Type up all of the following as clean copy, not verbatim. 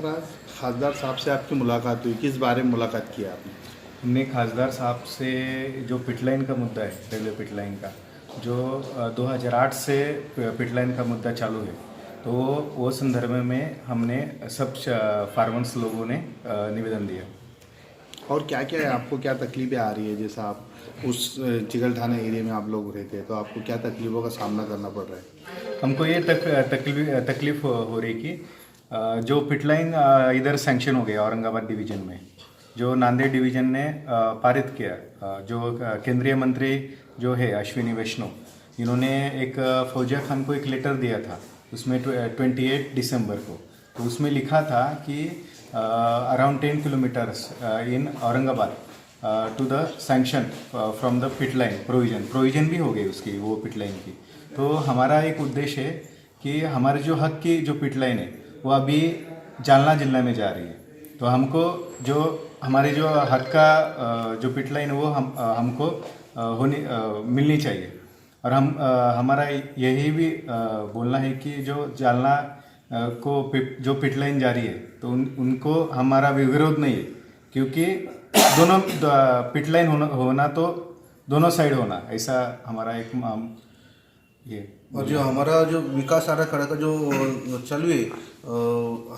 Sir आज खासदार साहब से आपकी मुलाकात हुई, किस बारे में मुलाकात की आपने? हमने खासदार साहब से जो पिटलाइन का मुद्दा है, रेलवे पिटलाइन का, जो 2008 से पिटलाइन का मुद्दा चालू है, तो वो संदर्भ में हमने सब फार्मर्स लोगों ने निवेदन दिया। और क्या क्या है, आपको क्या तकलीफें आ रही है? जैसा आप उस चिकल थाना एरिया में आप लोग रहते हैं, तो आपको क्या तकलीफ़ों का सामना करना पड़ रहा है? हमको ये तकलीफ हो रही कि जो पिटलाइन इधर सैंक्शन हो गया औरंगाबाद डिवीज़न में, जो नांदेड़ डिवीज़न ने पारित किया, जो केंद्रीय मंत्री जो है अश्विनी वैष्णव, इन्होंने एक फौजिया खान को एक लेटर दिया था, उसमें 28 दिसंबर को, तो उसमें लिखा था कि around 10 kilometres in Aurangabad to the sanction from the pit line provision भी हो गई उसकी, वो पिटलाइन की। तो हमारा एक उद्देश्य है कि हमारे जो हक की जो पिटलाइन है वो अभी जालना जिला में जा रही है, तो हमको जो हमारे जो हक का जो पिटलाइन है वो हमको मिलनी चाहिए। और हमारा यही भी बोलना है कि जो जालना को जो पिटलाइन जारी है, तो उनको हमारा विरोध नहीं है, क्योंकि दोनों पिटलाइन होना तो दोनों साइड होना, ऐसा हमारा एक ये। और जो हमारा जो विकास आराखड़ा का जो चालू है,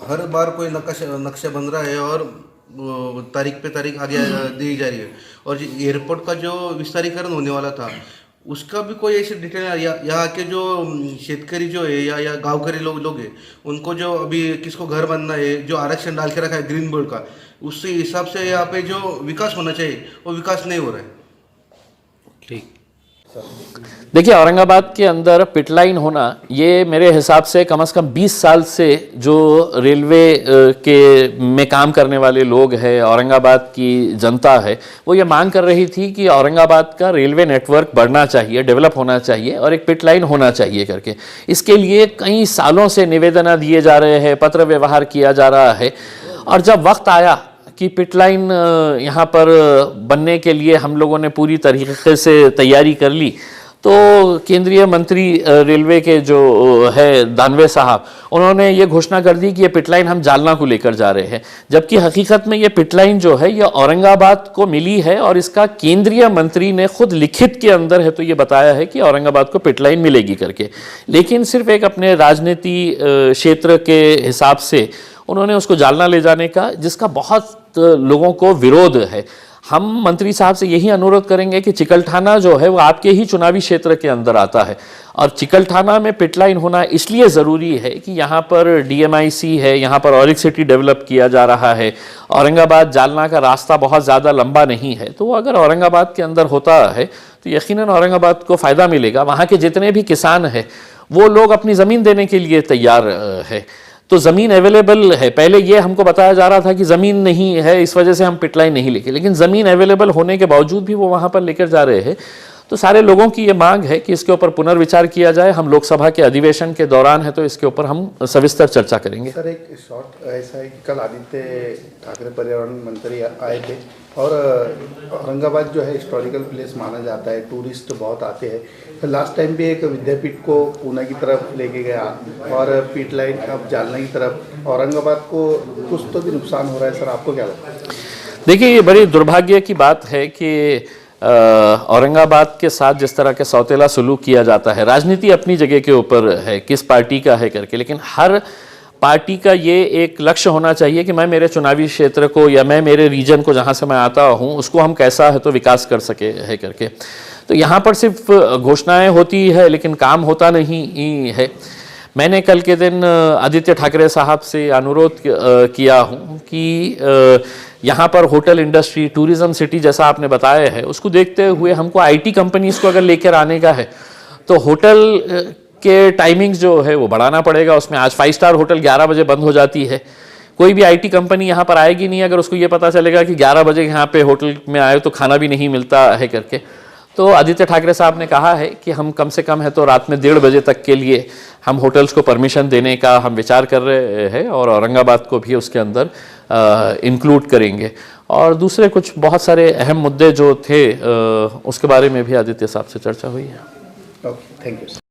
हर बार कोई नक्शा बन रहा है और तारीख पे तारीख आगे दी जा रही है। और जो एयरपोर्ट का जो विस्तारीकरण होने वाला था, उसका भी कोई ऐसे डिटेल, यहाँ के जो शेतकरी जो है या गाँवकरी लोग हैं, उनको जो अभी किसको घर बनना है, जो आरक्षण डाल के रखा है ग्रीन बोर्ड का, उससे हिसाब से यहाँ पे जो विकास होना चाहिए वो विकास नहीं हो रहा है। ठीक, देखिए औरंगाबाद के अंदर पिटलाइन होना, ये मेरे हिसाब से कम 20 साल से जो रेलवे के में काम करने वाले लोग हैं, औरंगाबाद की जनता है, वो ये मांग कर रही थी कि औरंगाबाद का रेलवे नेटवर्क बढ़ना चाहिए, डेवलप होना चाहिए और एक पिटलाइन होना चाहिए करके। इसके लिए कई सालों से निवेदन दिए जा रहे हैं, पत्र व्यवहार किया जा रहा है, और जब वक्त आया कि पिटलाइन यहाँ पर बनने के लिए हम लोगों ने पूरी तरीके से तैयारी कर ली, तो केंद्रीय मंत्री रेलवे के जो है दानवे साहब, उन्होंने ये घोषणा कर दी कि ये पिटलाइन हम जालना को लेकर जा रहे हैं, जबकि हकीकत में ये पिटलाइन जो है ये औरंगाबाद को मिली है और इसका केंद्रीय मंत्री ने खुद लिखित के अंदर है तो ये बताया है कि औरंगाबाद को पिटलाइन मिलेगी करके। लेकिन सिर्फ एक अपने राजनीति क्षेत्र के हिसाब से उन्होंने उसको जालना ले जाने का, जिसका बहुत लोगों को विरोध है। हम मंत्री साहब से यही अनुरोध करेंगे कि चिकलठाना जो है वो आपके ही चुनावी क्षेत्र के अंदर आता है, और चिकलठाना में पिटलाइन होना इसलिए ज़रूरी है कि यहाँ पर DMIC है, यहाँ पर ऑरिक सिटी डेवलप किया जा रहा है, औरंगाबाद जालना का रास्ता बहुत ज़्यादा लंबा नहीं है, तो अगर औरंगाबाद के अंदर होता है तो यकीनन औरंगाबाद को फ़ायदा मिलेगा। वहाँ के जितने भी किसान हैं वो लोग अपनी ज़मीन देने के लिए तैयार है, तो ज़मीन अवेलेबल है। पहले ये हमको बताया जा रहा था कि ज़मीन नहीं है, इस वजह से हम पिटलाइन नहीं लेके, लेकिन ज़मीन अवेलेबल होने के बावजूद भी वो वहाँ पर लेकर जा रहे हैं। तो सारे लोगों की ये मांग है कि इसके ऊपर पुनर्विचार किया जाए। हम लोकसभा के अधिवेशन के दौरान है तो इसके ऊपर हम सविस्तर चर्चा करेंगे। सर एक शॉर्ट ऐसा है कि कल आदित्य ठाकरे पर्यावरण मंत्री आए थे, और औरंगाबाद जो है हिस्टोरिकल प्लेस माना जाता है, टूरिस्ट बहुत आते हैं। फिर लास्ट टाइम भी एक विद्यापीठ को पुणे की तरफ लेके गया, और पिटलाइन अब जालना की तरफ, औरंगाबाद को कुछ तो भी नुकसान हो रहा है। सर आपको क्या लगता है? देखिए, ये बड़ी दुर्भाग्य की बात है कि औरंगाबाद के साथ जिस तरह के सौतेला सलूक किया जाता है, राजनीति अपनी जगह के ऊपर है किस पार्टी का है करके, लेकिन हर पार्टी का ये एक लक्ष्य होना चाहिए कि मैं मेरे चुनावी क्षेत्र को या मैं मेरे रीजन को जहाँ से मैं आता हूँ उसको हम कैसा है तो विकास कर सके है करके। तो यहाँ पर सिर्फ घोषणाएं होती है लेकिन काम होता नहीं है। मैंने कल के दिन आदित्य ठाकरे साहब से अनुरोध किया हूँ कि यहाँ पर होटल इंडस्ट्री, टूरिज़्म सिटी जैसा आपने बताया है, उसको देखते हुए हमको IT कंपनीज़ को अगर लेकर आने का है तो होटल के टाइमिंग्स जो है वो बढ़ाना पड़ेगा। उसमें आज 5 स्टार होटल 11 बजे बंद हो जाती है। कोई भी IT कंपनी यहाँ पर आएगी नहीं अगर उसको ये पता चलेगा कि 11 बजे यहाँ पे होटल में आए तो खाना भी नहीं मिलता है करके। तो आदित्य ठाकरे साहब ने कहा है कि हम कम से कम है तो रात में 1:30 बजे तक के लिए हम होटल्स को परमिशन देने का हम विचार कर रहे हैं, और औरंगाबाद को भी उसके अंदर इंक्लूड करेंगे। और दूसरे कुछ बहुत सारे अहम मुद्दे जो थे उसके बारे में भी आदित्य साहब से चर्चा हुई है। Okay, thank you.